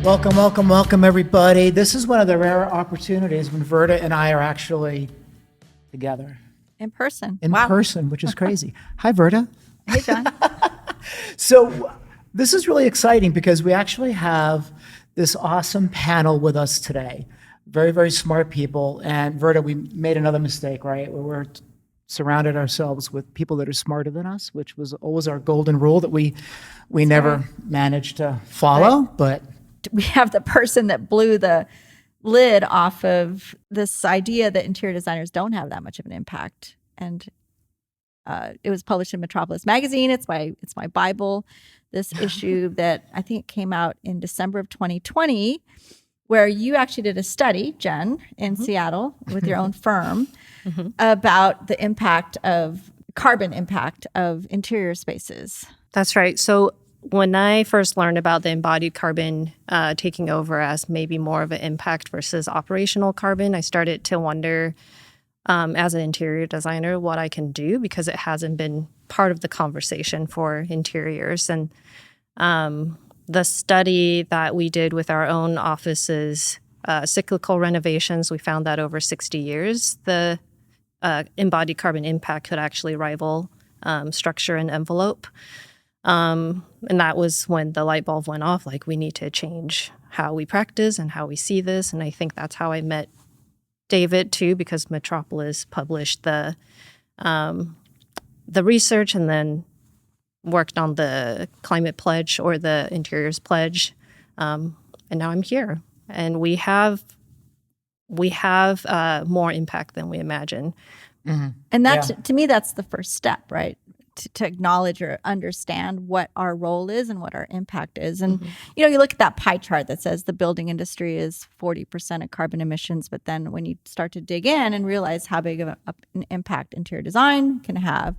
Welcome, welcome, welcome, everybody. This is one of the rare opportunities when Verda and I are actually together. In person. In person, which is crazy. Hi, Verda. Hey, John. So this is really exciting because we actually have this awesome panel with us today. Very, very smart people. And Verda, we made another mistake, right? Where we're surrounded ourselves with people that are smarter than us, which was always our golden rule that we never managed to follow, but we have the person that blew the lid off of this idea that interior designers don't have that much of an impact. And it was published in Metropolis magazine. It's my Bible, this issue that I think came out in December of 2020, where you actually did a study, Jen, in Seattle with your own firm about the carbon impact of interior spaces. That's right. So when I first learned about the embodied carbon taking over as maybe more of an impact versus operational carbon, I started to wonder, as an interior designer, what I can do, because it hasn't been part of the conversation for interiors. And the study that we did with our own offices, cyclical renovations, we found that over 60 years, the embodied carbon impact could actually rival structure and envelope. And that was when the light bulb went off, like, we need to change how we practice and how we see this. And I think that's how I met David too, because Metropolis published the research and then worked on the climate pledge or the interiors pledge. And now I'm here, and we have more impact than we imagine. Mm-hmm. And that, to me, that's the first step, right? To acknowledge or understand what our role is and what our impact is. And, you look at that pie chart that says the building industry is 40% of carbon emissions. But then when you start to dig in and realize how big of an impact interior design can have,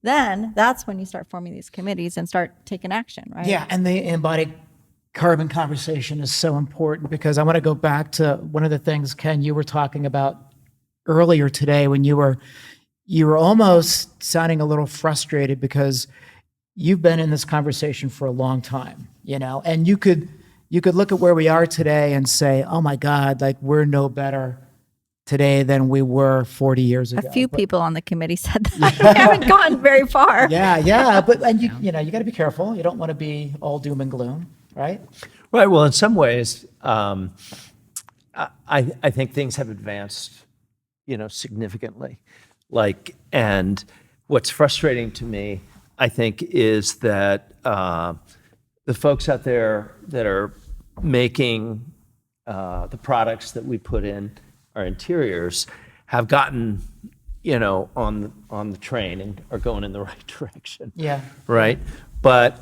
then that's when you start forming these committees and start taking action, right? Yeah, and the embodied carbon conversation is so important, because I want to go back to one of the things, Ken, you were talking about earlier today when you were almost sounding a little frustrated because you've been in this conversation for a long time, and you could look at where we are today and say, oh my God, like, we're no better today than we were 40 years ago. A few people on the committee said that. We haven't gone very far. Yeah. But you got to be careful. You don't want to be all doom and gloom, right? Right. Well, in some ways, I think things have advanced, significantly. And what's frustrating to me, I think, is that the folks out there that are making the products that we put in our interiors have gotten, on the train and are going in the right direction. Yeah. Right. But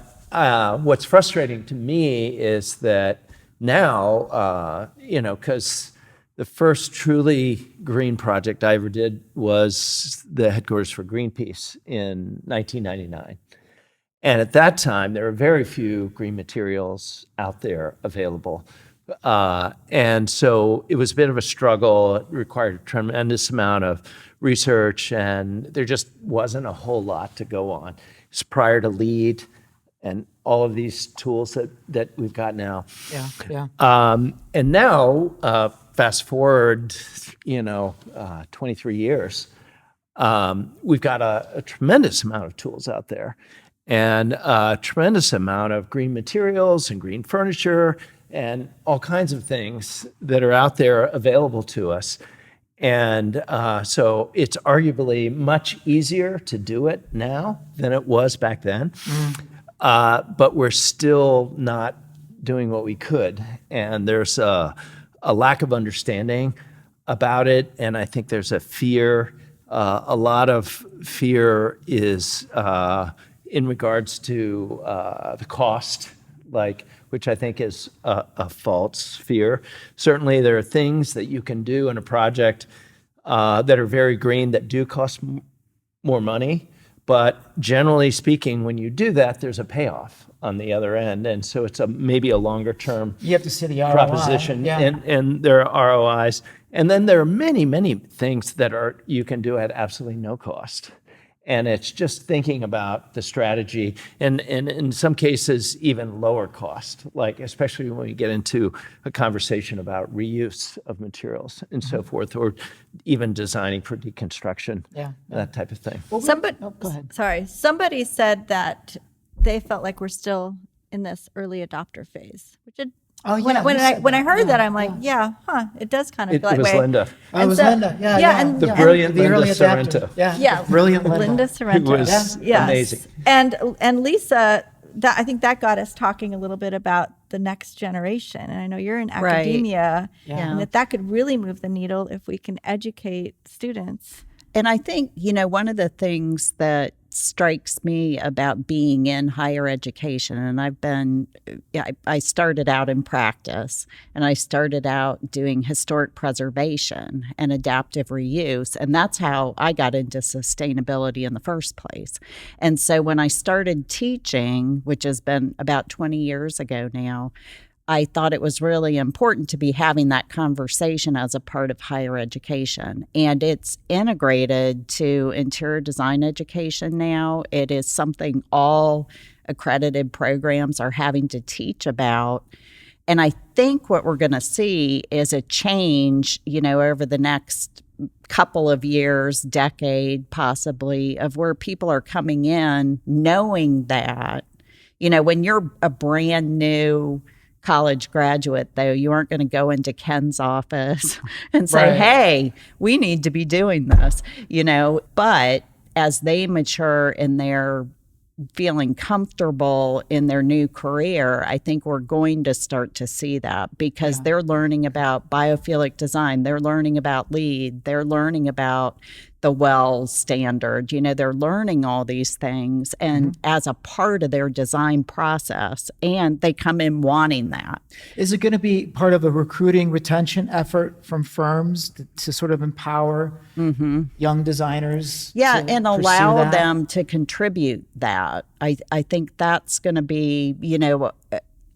what's frustrating to me is that now, because the first truly green project I ever did was the headquarters for Greenpeace in 1999. And at that time, there were very few green materials out there available. And so it was a bit of a struggle. It required a tremendous amount of research, and there just wasn't a whole lot to go on. It's prior to LEED and all of these tools that we've got now. Yeah. And now, fast forward, 23 years, we've got a tremendous amount of tools out there, and a tremendous amount of green materials and green furniture and all kinds of things that are out there available to us. And so it's arguably much easier to do it now than it was back then. But we're still not doing what we could. And there's a lack of understanding about it. And I think there's a fear. A lot of fear is in regards to the cost, which I think is a false fear. Certainly there are things that you can do in a project that are very green that do cost more money. But generally speaking, when you do that, there's a payoff on the other end. And so it's maybe a longer term You have to see the ROI. proposition. Yeah. And there are ROIs. And then there are many, many things that you can do at absolutely no cost. And it's just thinking about the strategy, and in some cases, even lower cost, like especially when we get into a conversation about reuse of materials and so forth, or even designing for deconstruction, that type of thing. Somebody, go ahead. Sorry, somebody said that they felt like we're still in this early adopter phase, which it, Oh, when, yeah, when you I said when I that. heard Yeah, that, I'm like, it does kind of It feel that was way. Linda, Oh, it was so- Linda. Yeah, yeah, yeah. and- the and- brilliant The Linda early adapter. Sorrento. Yeah, Yeah, brilliant Linda. Linda Sorrento. Who was Yes. amazing. And Lisa, that I think that got us talking a little bit about the next generation. And I know you're in Right. academia, Yeah. and that could really move the needle if we can educate students. And I think, one of the things that strikes me about being in higher education, and I started out in practice, and I started out doing historic preservation and adaptive reuse. And that's how I got into sustainability in the first place. And so when I started teaching, which has been about 20 years ago now, I thought it was really important to be having that conversation as a part of higher education. And it's integrated to interior design education now. It is something all accredited programs are having to teach about. And I think what we're going to see is a change, over the next couple of years, decade possibly, of where people are coming in knowing that, when you're a brand new college graduate, though, you aren't going to go into Ken's office and say, Right. hey, we need to be doing this, but as they mature in their feeling comfortable in their new career, I think we're going to start to see that because they're learning about biophilic design, they're learning about LEED, they're learning about the WELL standard, they're learning all these things and as a part of their design process, and they come in wanting that. Is it going to be part of a recruiting retention effort from firms to sort of empower young designers? Yeah, to and pursue allow that? them to contribute that. I think that's going to be,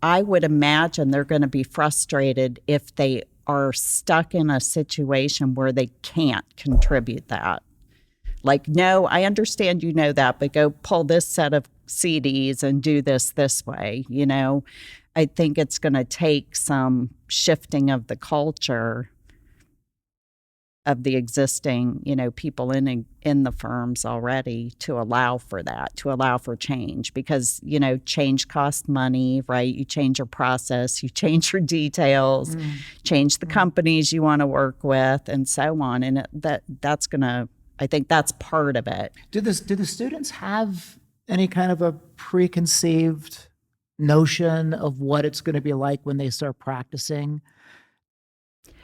I would imagine they're going to be frustrated if they are stuck in a situation where they can't contribute that. Like, no, I understand you know that, but go pull this set of CDs and do this way, I think it's going to take some shifting of the culture of the existing, people in the firms already to allow for that, to allow for change, because, change costs money, right? You change your process, you change your details, change the companies you want to work with, and so on. And that's going to, I think that's part of it. Do the students have any kind of a preconceived notion of what it's going to be like when they start practicing?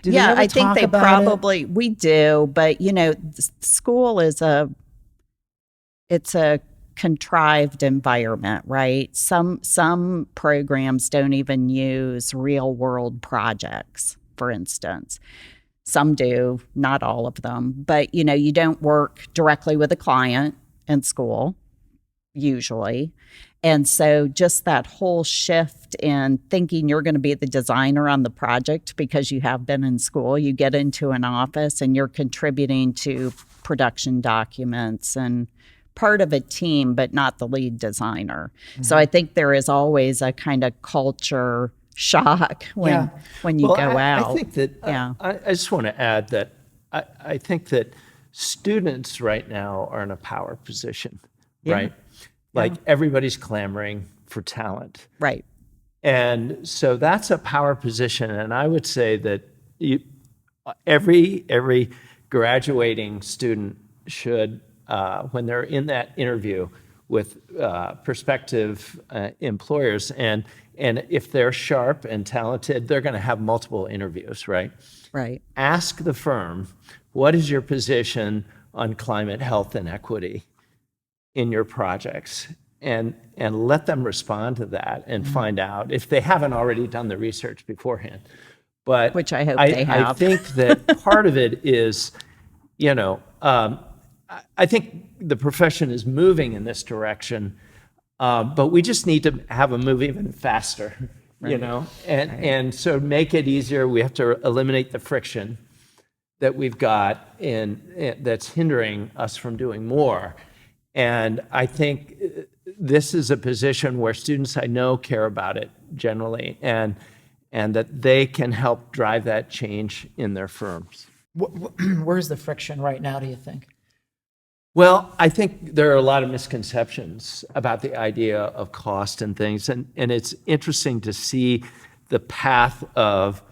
Do they ever I think talk they about probably, we do, but school is it's a contrived environment, right? Some programs don't even use real world projects, for instance. Some do, not all of them, but you don't work directly with a client in school, usually. And so just that whole shift in thinking you're going to be the designer on the project because you have been in school, you get into an office and you're contributing to production documents and part of a team, but not the lead designer. So I think there is always a kind of culture shock when you go out. I think that, I just want to add that I think that students right now are in a power position, right? Like everybody's clamoring for talent. Right. And so that's a power position. And I would say that every graduating student should, when they're in that interview with prospective employers, and if they're sharp and talented, they're going to have multiple interviews, right? Right. Ask the firm, what is your position on climate, health, and equity in your projects? And let them respond to that and find out if they haven't already done the research beforehand. But Which I hope they have. I think that part of it is, I think the profession is moving in this direction, but we just need to have them move even faster, and so make it easier. We have to eliminate the friction that we've got that's hindering us from doing more. And I think this is a position where students I know care about it generally, and that they can help drive that change in their firms. Where's the friction right now, do you think? Well, I think there are a lot of misconceptions about the idea of cost and things, and it's interesting to see the path of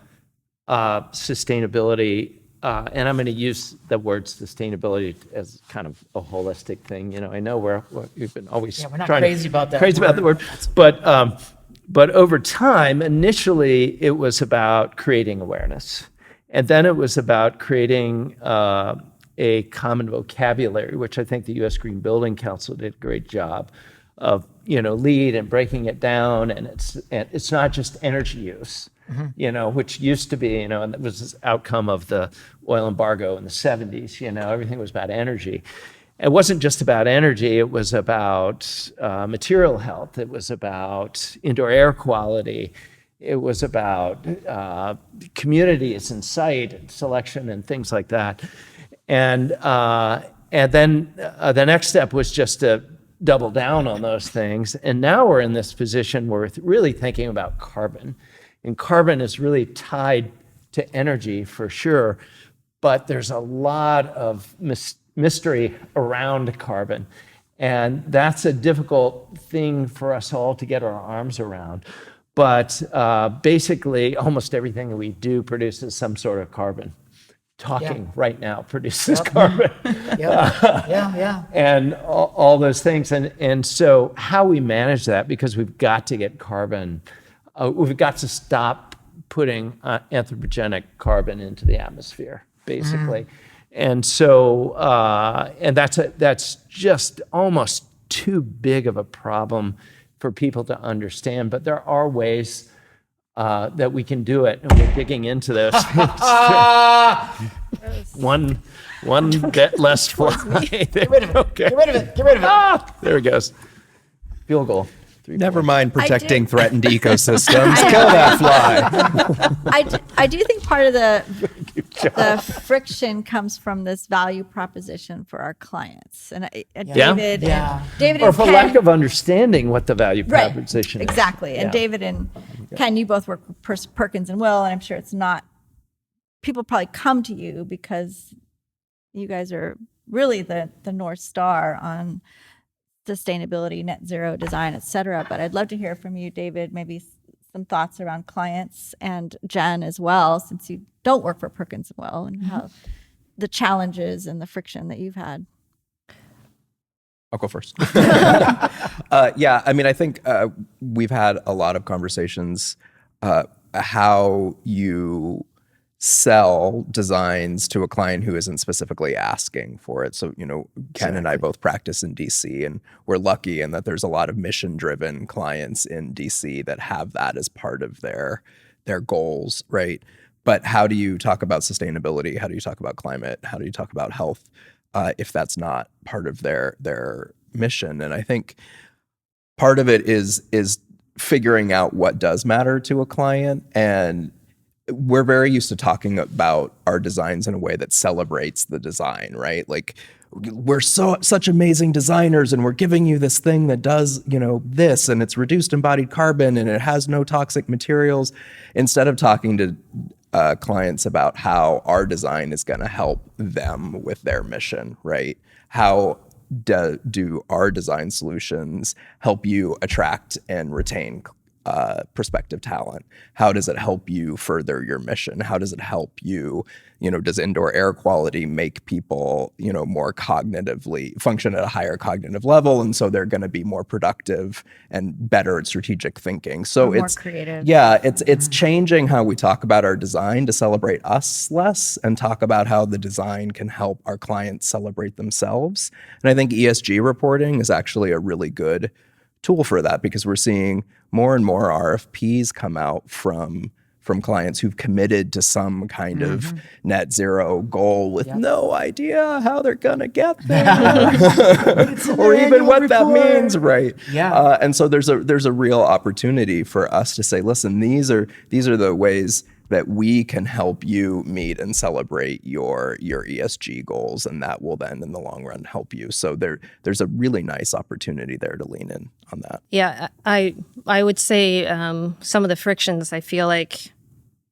sustainability, and I'm going to use the word sustainability as kind of a holistic thing. I know we've been always We're not trying crazy about that crazy about the word, but over time, initially it was about creating awareness, and then it was about creating a common vocabulary, which I think the U.S. Green Building Council did a great job of, lead and breaking it down. And it's not just energy use, which used to be, and that was this outcome of the oil embargo in the 70s. Everything was about energy. It wasn't just about energy. It was about material health. It was about indoor air quality. It was about communities and site selection and things like that. And then the next step was just to double down on those things. And now we're in this position where we're really thinking about carbon. And carbon is really tied to energy for sure, but there's a lot of mystery around carbon. And that's a difficult thing for us all to get our arms around. But basically, almost everything that we do produces some sort of carbon. Talking right now produces carbon. Yeah. And all those things. And so how we manage that, because we've got to get carbon, we've got to stop putting anthropogenic carbon into the atmosphere, basically. And so, and that's just almost too big of a problem for people to understand. But there are ways that we can do it, and we're digging into those things. one bit less fly. Get rid of it. Get rid of it. Get rid of it. There it goes. Field goal. Never mind protecting threatened ecosystems. Kill that fly. I do think part of the friction comes from this value proposition for our clients. And David Or and for Ken, lack of understanding what the value right, proposition is. exactly. And David and Ken, you both work with Perkins&Will, and I'm sure it's not, people probably come to you because you guys are really the North Star on sustainability, net zero design, et cetera. But I'd love to hear from you, David, maybe some thoughts around clients, and Jen as well, since you don't work for Perkins&Will, and how the challenges and the friction that you've had. I'll go first. Yeah, I mean, I think we've had a lot of conversations how you sell designs to a client who isn't specifically asking for it. So, Ken and I both practice in DC, and we're lucky in that there's a lot of mission-driven clients in DC that have that as part of their goals, right? But how do you talk about sustainability? How do you talk about climate? How do you talk about health if that's not part of their mission? And I think part of it is figuring out what does matter to a client. And we're very used to talking about our designs in a way that celebrates the design, right? Like, we're such amazing designers, and we're giving you this thing that does, this, and it's reduced embodied carbon, and it has no toxic materials, instead of talking to clients about how our design is going to help them with their mission, right? How do our design solutions help you attract and retain prospective talent? How does it help you further your mission? How does it help you, does indoor air quality make people, more cognitively function at a higher cognitive level? And so they're going to be more productive and better at strategic thinking. So More creative. Yeah, it's changing how we talk about our design to celebrate us less and talk about how the design can help our clients celebrate themselves. And I think ESG reporting is actually a really good tool for that, because we're seeing more and more RFPs come out from clients who've committed to some kind of net zero goal with no idea how they're gonna get there or even what that means, right? And so there's a real opportunity for us to say, listen, these are the ways that we can help you meet and celebrate your ESG goals, and that will then in the long run help you. So there's a really nice opportunity there to lean in on that. Yeah, I would say some of the frictions, I feel like,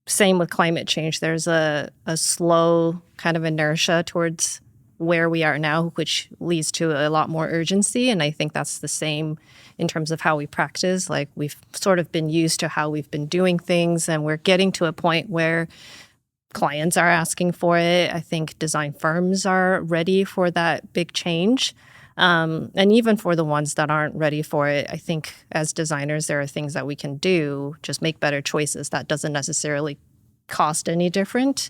same with climate change, there's a slow kind of inertia towards where we are now, which leads to a lot more urgency. And I think that's the same in terms of how we practice. Like, we've sort of been used to how we've been doing things, and we're getting to a point where clients are asking for it. I think design firms are ready for that big change. And even for the ones that aren't ready for it, I think as designers, there are things that we can do, just make better choices. That doesn't necessarily cost any different.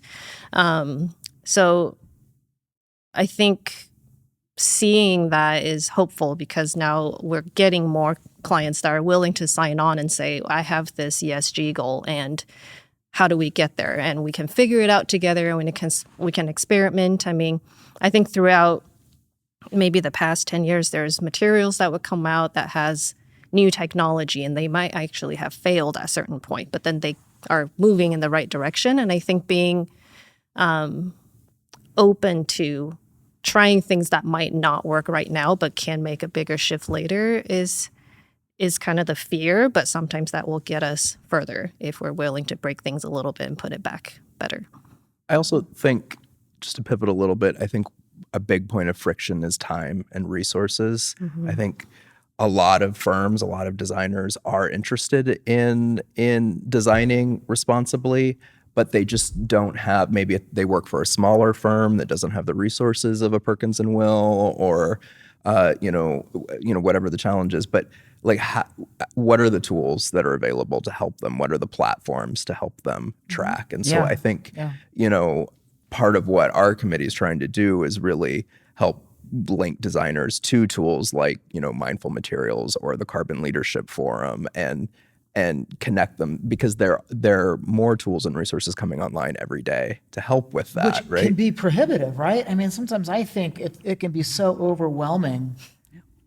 So I think seeing that is hopeful, because now we're getting more clients that are willing to sign on and say, I have this ESG goal, and how do we get there? And we can figure it out together, and we can experiment. I mean, I think throughout maybe the past 10 years, there's materials that would come out that has new technology, and they might actually have failed at a certain point, but then they are moving in the right direction. And I think being open to trying things that might not work right now but can make a bigger shift later is kind of the fear, but sometimes that will get us further if we're willing to break things a little bit and put it back better. I also think, just to pivot a little bit, I think a big point of friction is time and resources. I think a lot of firms, a lot of designers are interested in designing responsibly, but they just don't have, maybe they work for a smaller firm that doesn't have the resources of a Perkins&Will, or whatever the challenge is. But like, what are the tools that are available to help them? What are the platforms to help them track? And so I think, part of what our committee is trying to do is really help link designers to tools like, Mindful Materials or the Carbon Leadership Forum, and connect them, because there are more tools and resources coming online every day to help with that, Which right? can be prohibitive, right? I mean, sometimes I think it can be so overwhelming.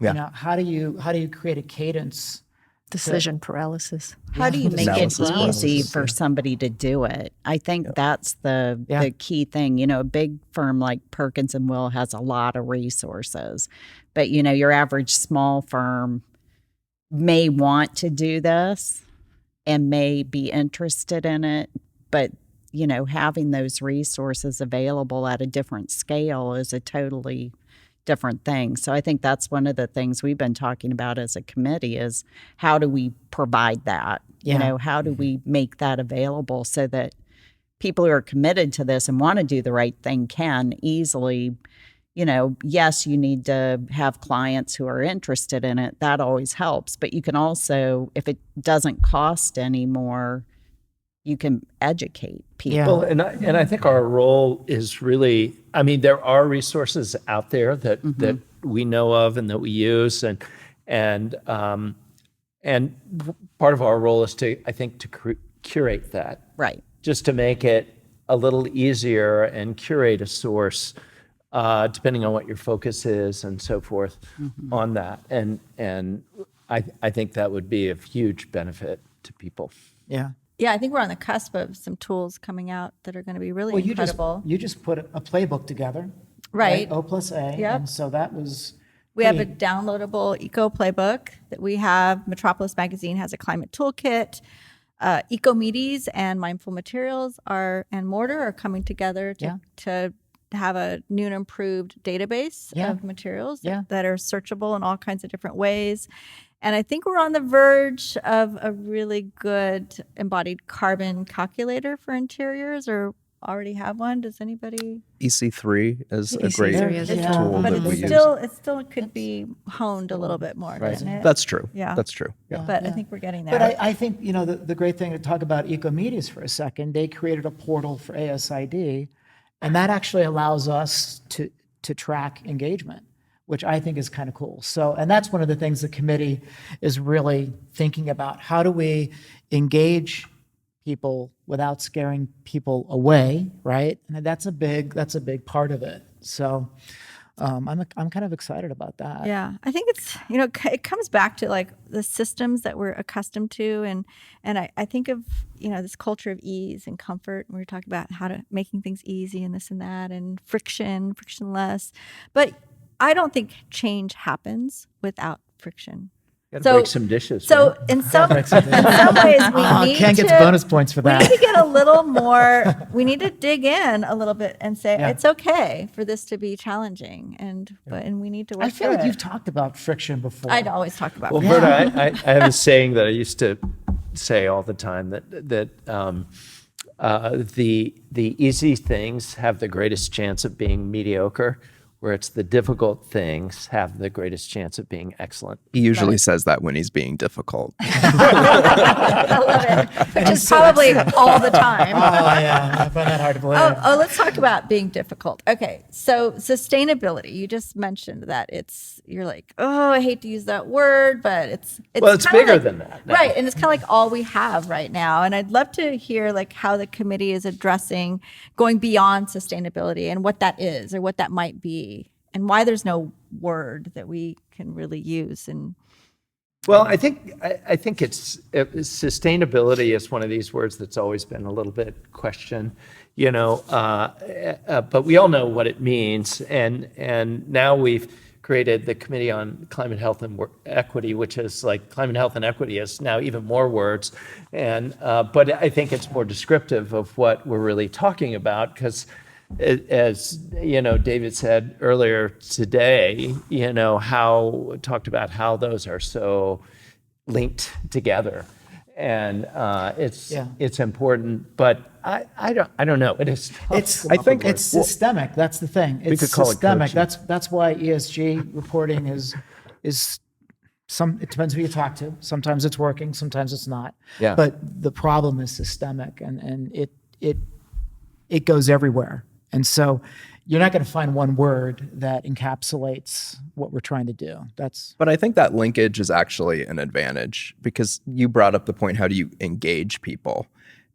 Yeah. How do you create a cadence? Decision paralysis. How do you make it Analysis easy paralysis, for somebody to do it? I think that's the key thing. A big firm like Perkins&Will has a lot of resources, but your average small firm may want to do this and may be interested in it, but having those resources available at a different scale is a totally different thing. So I think that's one of the things we've been talking about as a committee is, how do we provide that? How do we make that available so that people who are committed to this and want to do the right thing can easily, yes, you need to have clients who are interested in it. That always helps. But you can also, if it doesn't cost any more, you can educate people. Yeah. Well, and I think our role is really, I mean, there are resources out there that we know of and that we use, and part of our role is to curate that, Right. just to make it a little easier and curate a source, depending on what your focus is and so forth on that. And I think that would be of huge benefit to people. Yeah. Yeah, I think we're on the cusp of some tools coming out that are going to be really Well, incredible. you just put a playbook together, Right. O+A, Yep. and so that was. We have a downloadable eco playbook that we have. Metropolis Magazine has a climate toolkit. Eco Meaties and Mindful Materials and Mortar are coming together to have a new and improved database of materials that are searchable in all kinds of different ways. And I think we're on the verge of a really good embodied carbon calculator for interiors, or already have one. Does anybody? EC3 is a EC3 great is a tool But that we it still could be honed a little bit more, doesn't it? That's true. Yeah. That's true. Yeah. But I think we're getting there. But I think, the great thing to talk about Ecomedias for a second, they created a portal for ASID, and that actually allows us to track engagement, which I think is kind of cool. So, and that's one of the things the committee is really thinking about. How do we engage people without scaring people away, right? And that's a big part of it. So, I'm kind of excited about that. Yeah, I think it's, it comes back to like the systems that we're accustomed to. And I think of, this culture of ease and comfort. We were talking about how to making things easy and this and that and frictionless. But I don't think change happens without friction. Got to break some dishes. So right? in some ways, we need Ken to gets bonus points for we that. need to get a little more. We need to dig in a little bit and say it's okay for this to be challenging, and we need to work. I feel through like it. you've talked about friction before. I'd always talk about. Well, friction. Verda, I have a saying that I used to say all the time that the easy things have the greatest chance of being mediocre, where it's the difficult things have the greatest chance of being excellent. He usually says that when he's being difficult. I love it, which is probably all the time. Oh yeah, I find that hard to believe. Let's talk about being difficult. Okay, so sustainability. You just mentioned that you're like, I hate to use that word, but it's Well, it's kinda bigger like- than that now. right? And it's kind of like all we have right now. And I'd love to hear like how the committee is addressing going beyond sustainability and what that is or what that might be, and why there's no word that we can really use. And Well, I think it's sustainability is one of these words that's always been a little bit questioned, but we all know what it means, and now we've created the Committee on Climate Health and Equity, which is like climate health and equity is now even more words, and but I think it's more descriptive of what we're really talking about, because as David said earlier today, talked about how those are so linked together, and it's important. But I don't know. It is. I think it's systemic. That's the thing. It's could call it systemic. coaching. That's why ESG reporting is it depends who you talk to. Sometimes it's working, sometimes it's not. Yeah. But the problem is systemic, and it goes everywhere. And so you're not going to find one word that encapsulates what we're trying to do. But I think that linkage is actually an advantage, because you brought up the point, how do you engage people?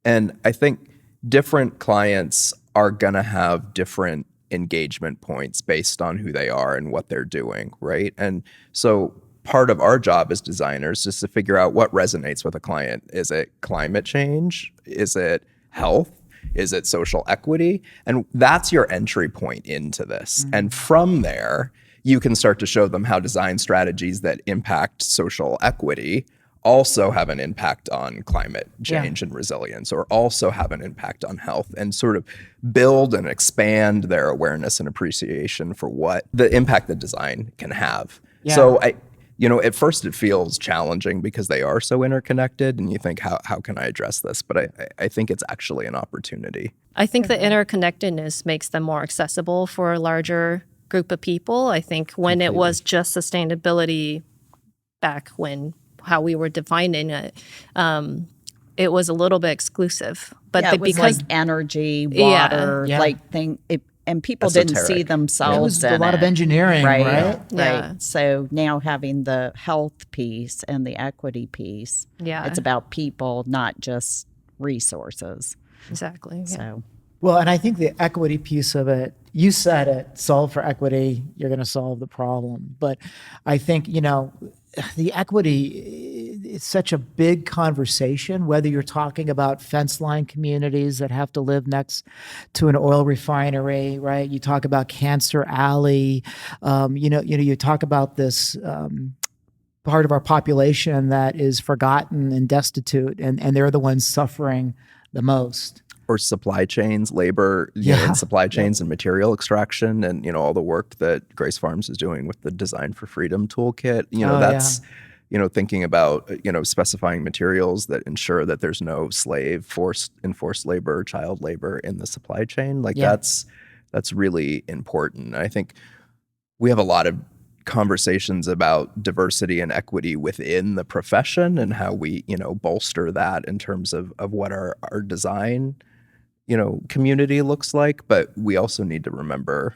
And I think different clients are going to have different engagement points based on who they are and what they're doing, right? And so part of our job as designers is to figure out what resonates with a client. Is it climate change? Is it health? Is it social equity? And that's your entry point into this. Mm-hmm. And from there, you can start to show them how design strategies that impact social equity also have an impact on climate change and resilience, or also have an impact on health, and sort of build and expand their awareness and appreciation for what the impact that design can have. Yeah. So at first it feels challenging because they are so interconnected, and you think, how can I address this? But I think it's actually an opportunity. I think the interconnectedness makes them more accessible for a larger group of people. I think when it was just sustainability back when how we were defining it, it was a little bit exclusive. But it was because like energy, water, like thing. And people didn't see themselves it was in a lot of engineering, right? Yeah. Right. So now having the health piece and the equity piece, it's about people, not just resources. Exactly. Yeah. So, well, and I think the equity piece of it, you said it, solve for equity, you're going to solve the problem. But I think, the equity is such a big conversation, whether you're talking about fence line communities that have to live next to an oil refinery, right? You talk about Cancer Alley, you talk about this part of our population that is forgotten and destitute, and they're the ones suffering the most. Or supply chains, labor, and supply chains and material extraction, and all the work that Grace Farms is doing with the Design for Freedom toolkit. That's thinking about specifying materials that ensure that there's no enforced labor, child labor in the supply chain. That's really important. And I think we have a lot of conversations about diversity and equity within the profession, and how we bolster that in terms of what our design community looks like. But we also need to remember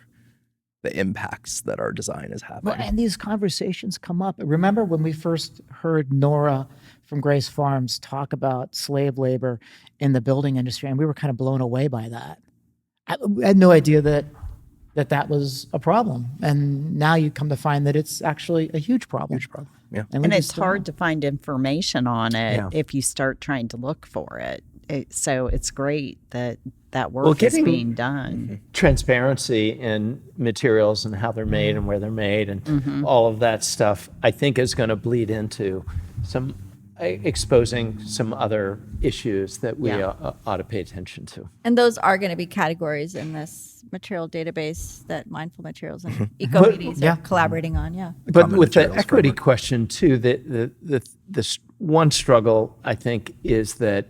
the impacts that our design is having. Well, and these conversations come up. Remember when we first heard Nora from Grace Farms talk about slave labor in the building industry, and we were kind of blown away by that. I had no idea that that was a problem. And now you come to find that it's actually a huge problem. Yeah. we And it's just hard to find information on it Yeah. if you start trying to look for it. So it's great that work Well, is getting- being done. Transparency in materials and how they're made and where they're made and all of that stuff, I think is going to bleed into some exposing some other issues that we Yeah. ought to pay attention to. And those are going to be categories in this material database that Mindful Materials and EcoMedes yeah. are collaborating on. Yeah. But Common with the materials equity framework. question too, the one struggle I think is that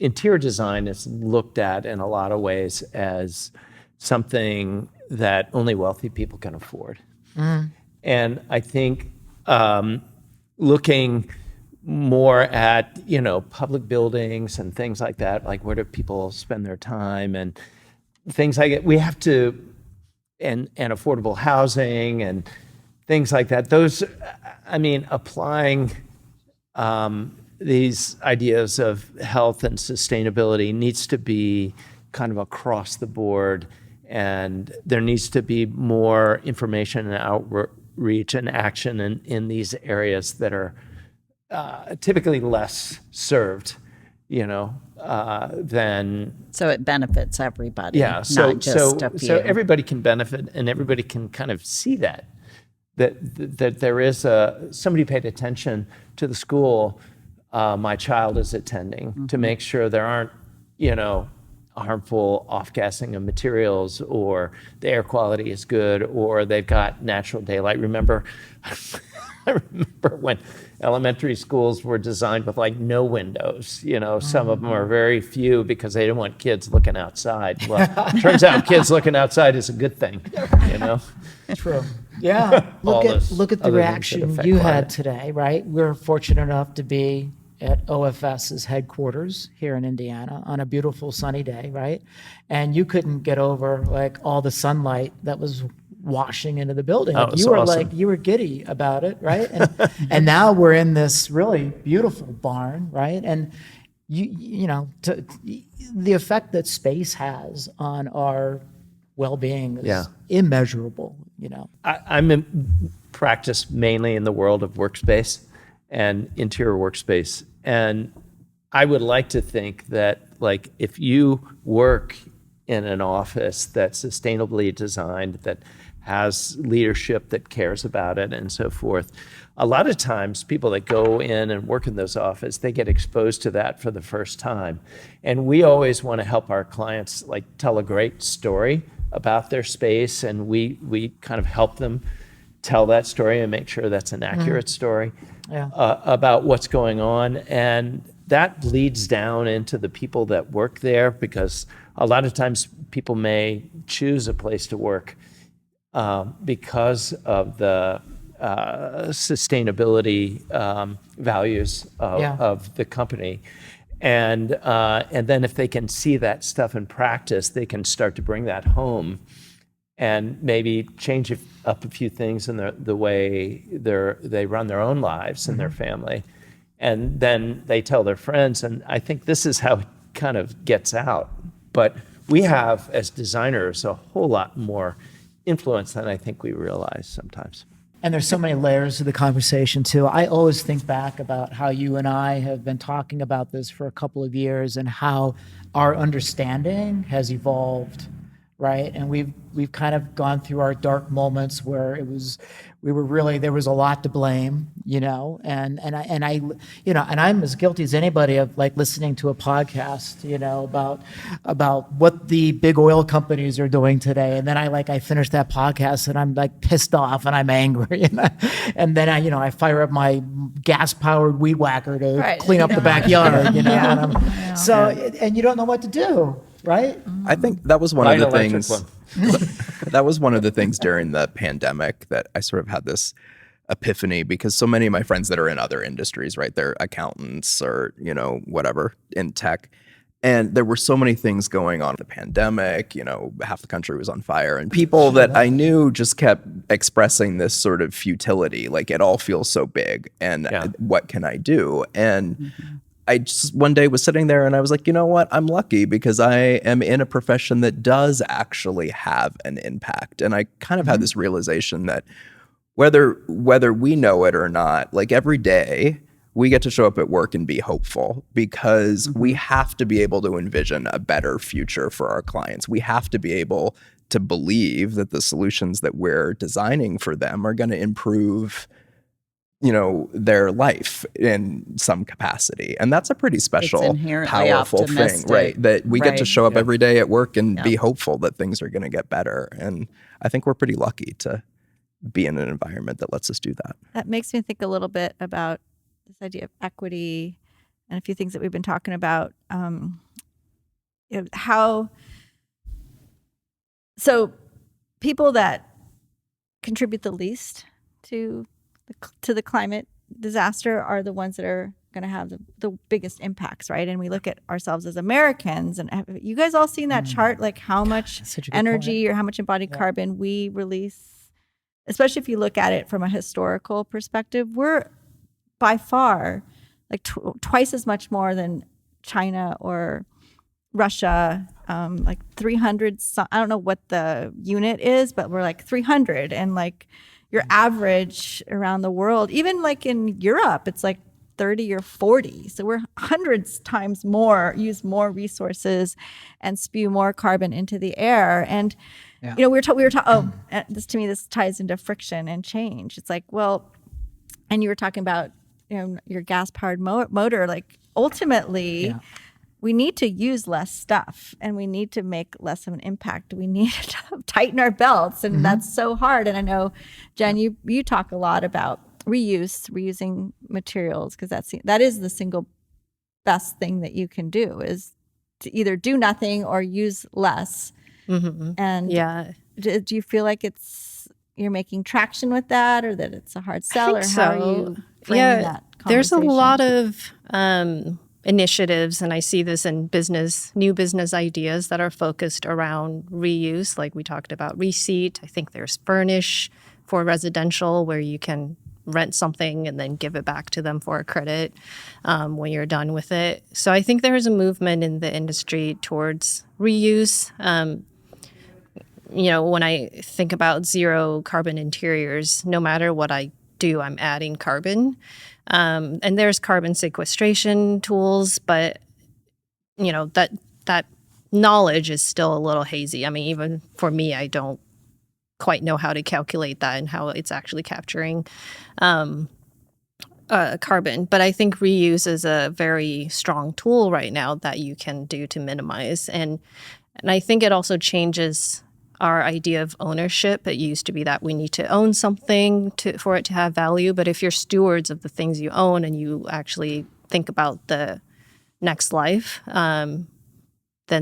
interior design is looked at in a lot of ways as something that only wealthy people can afford. And I think looking more at, public buildings and things like that, like where do people spend their time and things like it, we have to, and affordable housing and things like that. Those, applying these ideas of health and sustainability needs to be kind of across the board, and there needs to be more information and outreach and action in these areas that are typically less served, than So it benefits everybody, yeah. So not just a few. so everybody can benefit, and everybody can kind of see that there is somebody paid attention to the school my child is attending to make sure there aren't, harmful off-gassing of materials, or the air quality is good, or they've got natural daylight. Remember, I remember when elementary schools were designed with like no windows. Some of them are very few because they didn't want kids looking outside. Well, turns out kids looking outside is a good thing. True. Yeah. All Look those at the other things that reaction affect you climate. had today, right? We're fortunate enough to be at OFS's headquarters here in Indiana on a beautiful sunny day, right? And you couldn't get over like all the sunlight that was washing into the building. Oh, Like, it was you were awesome. like, you were giddy about it, right? And now we're in this really beautiful barn, right? And the effect that space has on our well-being is Yeah. immeasurable, I'm in practice mainly in the world of workspace and interior workspace. And I would like to think that, like, if you work in an office that's sustainably designed, that has leadership that cares about it and so forth, a lot of times people that go in and work in those offices, they get exposed to that for the first time. And we always want to help our clients like tell a great story about their space, and we kind of help them tell that story and make sure that's an accurate story about what's going on. And that bleeds down into the people that work there, because a lot of times people may choose a place to work because of the sustainability values of the company. And then if they can see that stuff in practice, they can start to bring that home and maybe change up a few things in the way they run their own lives and their family. And then they tell their friends, and I think this is how it kind of gets out. But we have, as designers, a whole lot more influence than I think we realize sometimes. And there's so many layers to the conversation too. I always think back about how you and I have been talking about this for a couple of years and how our understanding has evolved, right? And we've kind of gone through our dark moments where there was a lot to blame, and I'm as guilty as anybody of like listening to a podcast, about what the big oil companies are doing today. And then I finish that podcast and I'm like pissed off and I'm angry. And then I fire up my gas powered weed whacker to clean up the backyard, and you don't know what to do, right? I think that was one Buy of an the electric things. one. That was one of the things during the pandemic that I sort of had this epiphany, because so many of my friends that are in other industries, right, they're accountants or, whatever in tech. And there were so many things going on in the pandemic, half the country was on fire, and people that I knew just kept expressing this sort of futility, like it all feels so big and what can I do? And I just one day was sitting there and I was like, you know what? I'm lucky because I am in a profession that does actually have an impact. And I kind of had this realization that whether we know it or not, like every day we get to show up at work and be hopeful because we have to be able to envision a better future for our clients. We have to be able to believe that the solutions that we're designing for them are going to improve, you know, their life in some capacity. And that's a pretty special, inherently powerful thing, optimistic. right? That we get to Right. show up every day at work and be hopeful that things are going to get better. And I think we're pretty lucky to be in an environment that lets us do that. That makes me think a little bit about this idea of equity and a few things that we've been talking about. So people that contribute the least to the climate disaster are the ones that are going to have the biggest impacts, right? And we look at ourselves as Americans, and have you guys all seen that chart, like how much Such a good energy or how much embodied carbon we release? Especially if you look at it from a historical perspective, we're by far like twice as much more than China or Russia, like 300. I don't know what the unit is, but we're like 300, and like your average around the world, even like in Europe, it's like 30 or 40. So we're hundreds times more, use more resources and spew more carbon into the air. And, you know, we were talking, this to me, this ties into friction and change. It's like, well, and you were talking about, you know, your gas powered motor, like ultimately, we need to use less stuff and we need to make less of an impact. We need to tighten our belts, and that's so hard. And I know, Jen, you talk a lot about reusing materials, because that is the single best thing that you can do, is to either do nothing or use less. And do you feel like you're making traction with that, or that it's a hard sell, or how are you framing that conversation? There's a lot of initiatives, and I see this in new business ideas that are focused around reuse. Like we talked about Reseat. I think there's Furnish for residential, where you can rent something and then give it back to them for a credit when you're done with it. So I think there is a movement in the industry towards reuse. You know, when I think about zero carbon interiors, no matter what I do, I'm adding carbon. And there's carbon sequestration tools, but you know, that knowledge is still a little hazy. I mean, even for me, I don't quite know how to calculate that and how it's actually capturing carbon. But I think reuse is a very strong tool right now that you can do to minimize. And I think it also changes our idea of ownership. It used to be that we need to own something for it to have value. But if you're stewards of the things you own and you actually think about the next life, then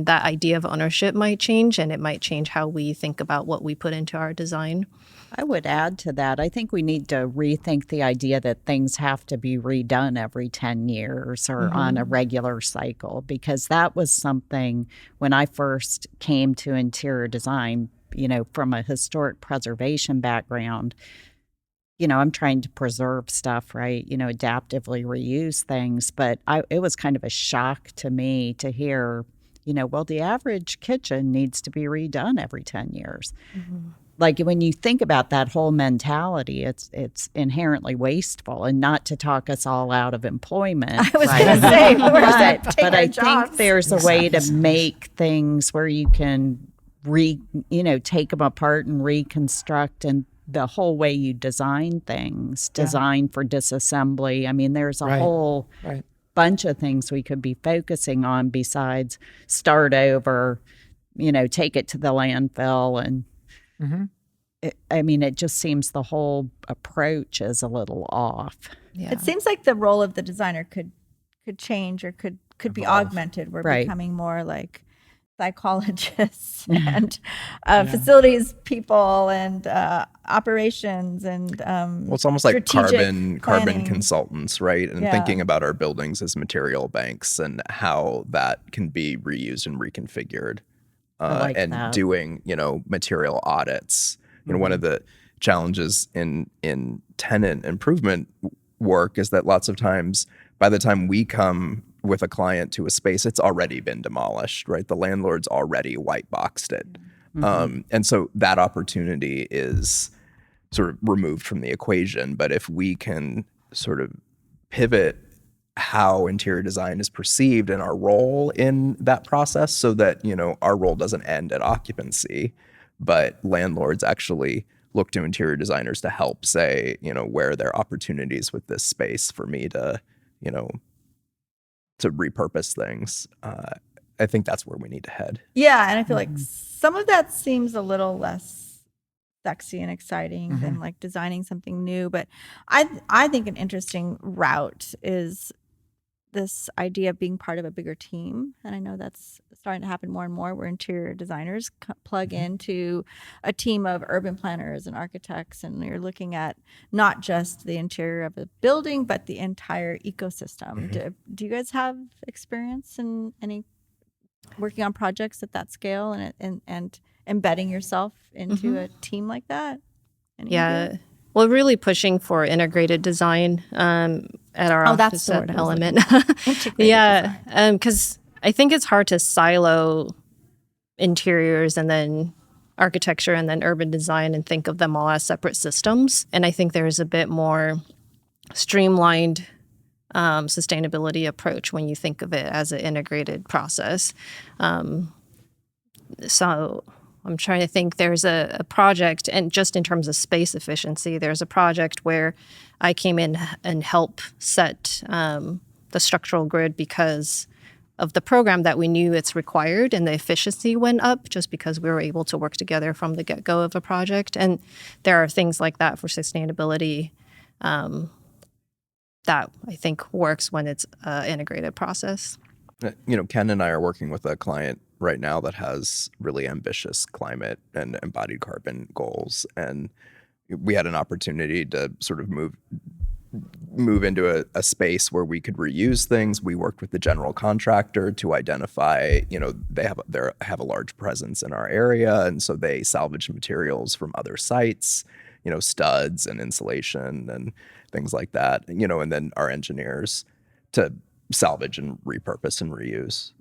that idea of ownership might change, and it might change how we think about what we put into our design. I would add to that, I think we need to rethink the idea that things have to be redone every 10 years or on a regular cycle, because that was something when I first came to interior design, you know, from a historic preservation background. You know, I'm trying to preserve stuff, right? You know, adaptively reuse things. But it was kind of a shock to me to hear, you know, well, the average kitchen needs to be redone every 10 years. Like when you think about that whole mentality, it's inherently wasteful, and not to talk us all out of employment. I was going to say, but I think there's a way to make things where you can take them apart and reconstruct, and the whole way you design things, design for disassembly. I mean, there's a whole bunch of things we could be focusing on besides start over, you know, take it to the landfill. And it just seems the whole approach is a little off. Yeah. It seems like the role of the designer could change, or could be augmented. We're becoming more like psychologists and facilities people and operations and well, it's almost like carbon consultants, right? And thinking about our buildings as material banks and how that can be reused and reconfigured, and doing, you know, material audits. You know, one of the challenges in tenant improvement work is that lots of times by the time we come with a client to a space, it's already been demolished, right? The landlord's already white boxed it. And so that opportunity is sort of removed from the equation. But if we can sort of pivot how interior design is perceived and our role in that process so that, our role doesn't end at occupancy, but landlords actually look to interior designers to help say, where are there opportunities with this space for me to, to repurpose things. I think that's where we need to head. Yeah, and I feel like some of that seems a little less sexy and exciting than like designing something new. But I think an interesting route is this idea of being part of a bigger team. And I know that's starting to happen more and more, where interior designers plug into a team of urban planners and architects, and you're looking at not just the interior of a building, but the entire ecosystem. Do you guys have experience in any working on projects at that scale and embedding yourself into a team like that? Yeah. Well, really pushing for integrated design at our office that's the at word I was Element. Yeah, because I think it's hard to silo interiors and then architecture and then urban design and think of them all as separate systems. And I think there's a bit more streamlined sustainability approach when you think of it as an integrated process. So I'm trying to think, there's a project, and just in terms of space efficiency, there's a project where I came in and helped set the structural grid because of the program that we knew it's required, and the efficiency went up just because we were able to work together from the get-go of a project. And there are things like that for sustainability that I think works when it's an integrated process. Ken and I are working with a client right now that has really ambitious climate and embodied carbon goals. And we had an opportunity to sort of move into a space where we could reuse things. We worked with the general contractor to identify, they have a large presence in our area. And so they salvage materials from other sites, studs and insulation and things like that, and then our engineers to salvage and repurpose and reuse.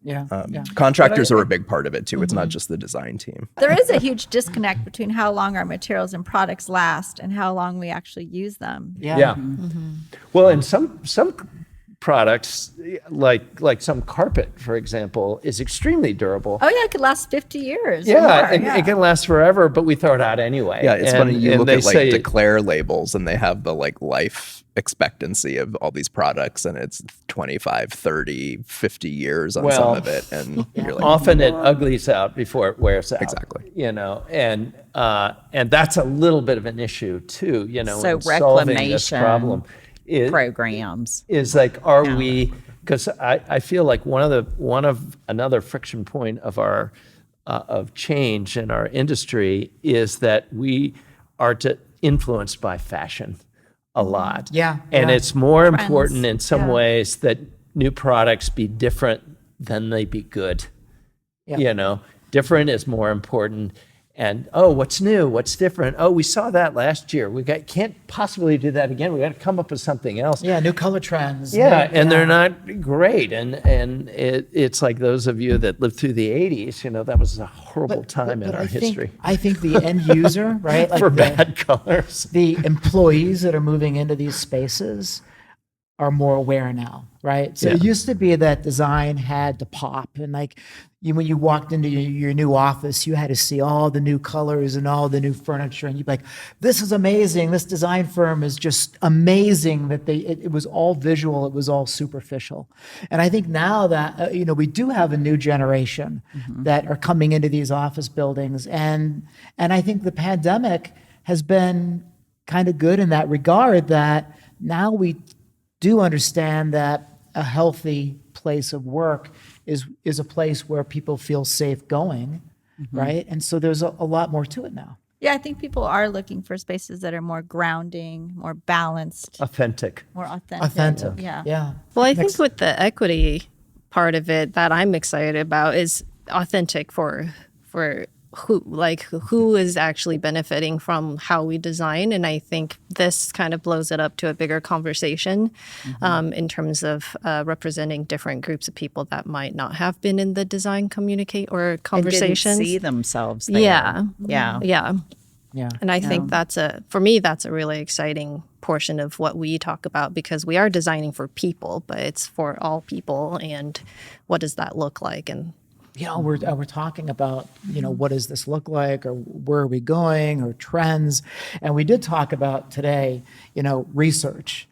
Contractors are a big part of it too. It's not just the design team. There is a huge disconnect between how long our materials and products last and how long we actually use them. Well, and some products, like some carpet, for example, is extremely durable. Oh yeah, it could last 50 years. Yeah, it can last forever, but we throw it out anyway. Yeah, it's funny. You look at say, Declare labels, and they have the life expectancy of all these products, and it's 25, 30, 50 years on some of it. And you're like, often it uglies out before it wears out. Exactly. And that's a little bit of an issue too, So in solving this reclamation problem. programs Is like, are we, because I feel like one of another friction point of our of change in our industry is that we are influenced by fashion a lot. And it's more important in some ways that new products be different than they be good. Different is more important. And, what's new? What's different? We saw that last year. Can't possibly do that again. We got to come up with something else. Yeah, new color trends. And they're not great. And it's like those of you that lived through the 80s, that was a horrible time in our history. I think the end user, right? For bad colors. The employees that are moving into these spaces are more aware now, right? So it used to be that design had to pop, and when you walked into your new office, you had to see all the new colors and all the new furniture, and you'd be like, "This is amazing! This design firm is just amazing!" That it was all visual, it was all superficial, and I think now that we do have a new generation that are coming into these office buildings, and I think the pandemic has been kind of good in that regard. That now we do understand that a healthy place of work is a place where people feel safe going, right? And so there's a lot more to it now. Yeah, I think people are looking for spaces that are more grounding, more balanced, Authentic. more authentic. Yeah. Well, I think with the equity part of it that I'm excited about is authentic for who is actually benefiting from how we design. And I think this kind of blows it up to a bigger conversation in terms of representing different groups of people that might not have been in the design communicate or conversations. And didn't see themselves there. Yeah. Yeah. And I think for me, that's a really exciting portion of what we talk about, because we are designing for people, but it's for all people. And what does that look like? And we're talking about, what does this look like, or where are we going, or trends. And we did talk about today, research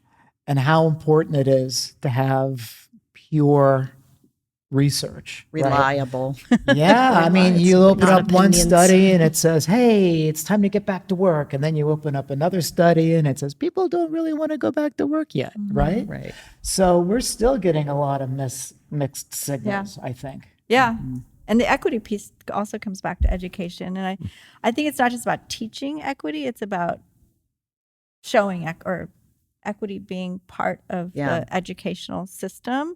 and how important it is to have pure research. Reliable. Right? Yeah. I mean, you open Not up one opinions. study and it says, hey, it's time to get back to work. And then you open up another study and it says, people don't really want to go back to work yet. Right. Right. So we're still getting a lot of mixed signals, I think. Yeah. And the equity piece also comes back to education. And I think it's not just about teaching equity, it's about showing equity being part of the educational system,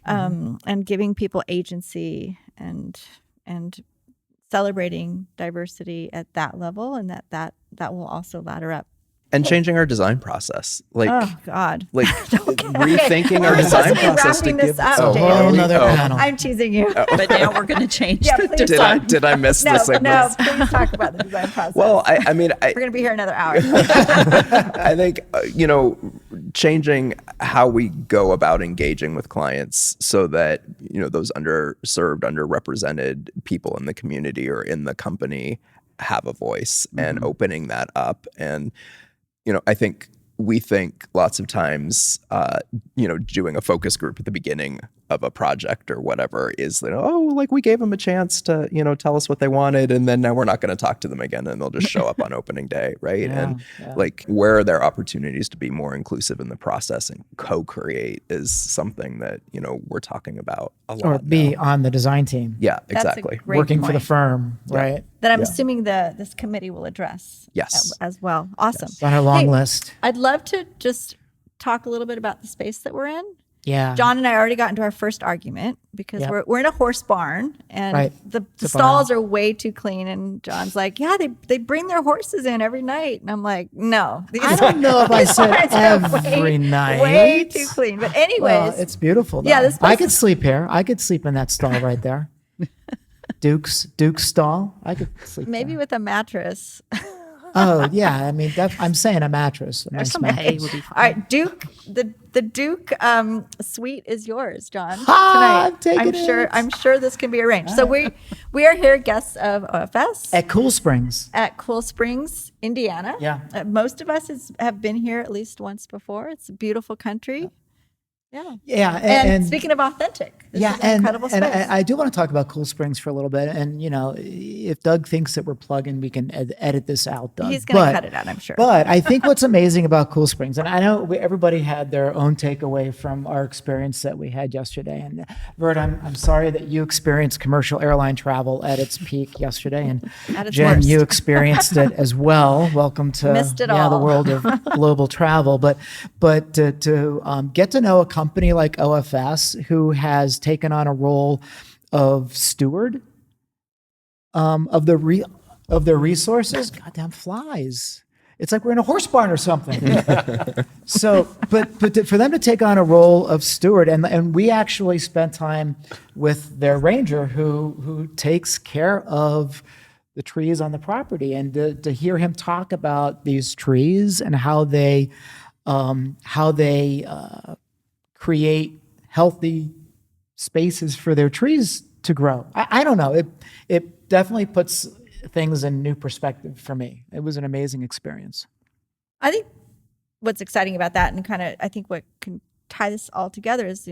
and giving people agency and celebrating diversity at that level, and that will also ladder up. And changing our design process, Oh God! rethinking our We're supposed design to be process to wrapping this give. up, A Dan. whole nother panel. I'm teasing you. But now we're going to change Yeah, the please design. Did I miss the No, signals? please talk about the design process. Well, I mean, we're going to be here another hour. I think, changing how we go about engaging with clients so that, those underserved, underrepresented people in the community or in the company have a voice, and opening that up. And, I think we think lots of times, doing a focus group at the beginning of a project or whatever is, we gave them a chance to, tell us what they wanted, and then now we're not going to talk to them again, and they'll just show up on opening day, right? Where are there opportunities to be more inclusive in the process and co-create is something that, we're talking about a lot. Or be now. on the design team. Yeah, That's a exactly. great Working for the point firm, right? that I'm assuming this committee will address Yes. as well. Awesome. It's on our long Hey, list. I'd love to just talk a little bit about the space that we're in. Yeah. John and I already got into our first argument because Yep. we're in a horse barn, and Right. the It's a stalls are way too clean. And John's like, yeah, they bring their horses in every night. And I'm like, no. I don't know if I these said barns are every night. Way too clean. But anyways, Well, it's beautiful. Though. Yeah, this place I could sleep here. I could sleep in that stall right there. Duke's stall. I could sleep. maybe there. with a mattress. Oh yeah. I mean, I'm saying a mattress. A nice some mattress. hay would be fine. All right, Duke, the Duke suite is yours, John. Ah, I'm tonight. taking it. I'm sure this can be arranged. So we are here, guests of OFS At Cool Springs. at Cool Springs, Indiana. Yeah. Most of us have been here at least once before. It's a beautiful country. Yeah. Yeah. And speaking of authentic, this is an incredible space. And I do want to talk about Cool Springs for a little bit. And if Doug thinks that we're plugging, we can edit this out, Doug. He's going to cut it out, I'm sure. But I think what's amazing about Cool Springs, and I know everybody had their own takeaway from our experience that we had yesterday. And Verda, I'm sorry that you experienced commercial airline travel at its peak yesterday, and At its Jen, worst. you experienced it as well. Welcome to Missed it the all. world of global travel. But to get to know a company like OFS, who has taken on a role of steward of their resources. Goddamn flies! It's like we're in a horse barn or something. So, for them to take on a role of steward, and we actually spent time with their ranger who takes care of the trees on the property, and to hear him talk about these trees and how they create healthy spaces for their trees to grow. I don't know. It definitely puts things in new perspective for me. It was an amazing experience. I think what's exciting about that, and kind of I think what can tie this all together is,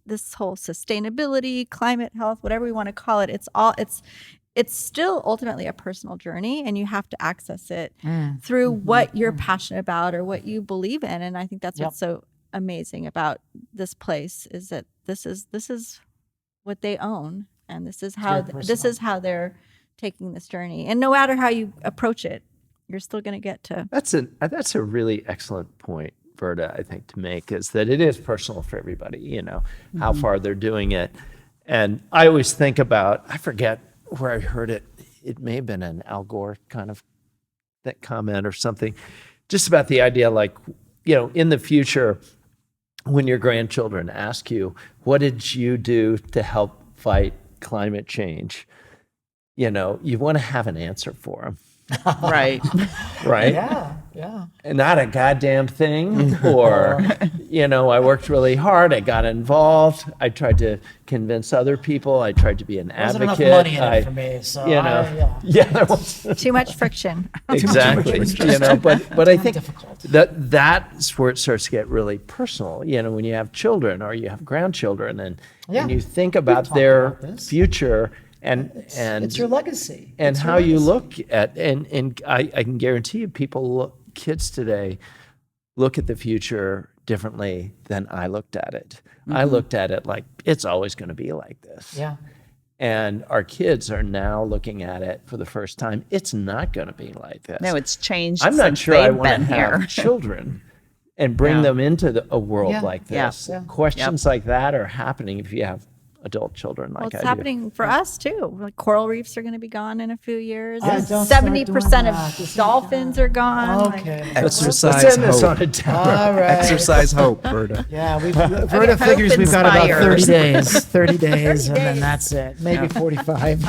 this whole sustainability, climate health, whatever we want to call it, it's still ultimately a personal journey, and you have to access it through what you're passionate about or what you believe in. And I think that's what's so amazing about this place, is that this is what they own, and this is how they're taking this journey. And no matter how you approach it, you're still going to get to. That's a really excellent point, Verda, I think, to make, is that it is personal for everybody, how far they're doing it. And I always think about, I forget where I heard it it may have been an Al Gore kind of that comment or something, just about the idea, like, in the future, when your grandchildren ask you, what did you do to help fight climate change? You want to have an answer for them. Right. Right? Yeah. And not a goddamn thing, or, I worked really hard, I got involved, I tried to convince other people, I tried to be an Wasn't advocate. enough money in it for me, so There was. Too much friction. Exactly. But I think difficult. that's where it starts to get really personal. When you have children or you have grandchildren, and you think about talked their about this. future and It's your legacy. and It's your how you legacy. look at, and I can guarantee you, kids today look at the future differently than I looked at it. I looked at it like it's always going to be like this. Yeah. And our kids are now looking at it for the first time. It's not going to be like this. No, it's changed. I'm not since sure I they've want to been have here. children and bring Yeah. them into a world Yeah. like Yeah. this. Yeah. Questions like that are happening if you have adult children like Well, it's I do. happening for us too. Like coral reefs are going to be gone in a few years. Yeah, don't start doing 70% that. of dolphins are gone. Like, Okay. Exercise Let's end this on hope. a downer. All right. Exercise hope, Verda. Yeah, Verda hope figures we've got about 30 inspires. days. 30 days, and then days. that's it. Maybe 45.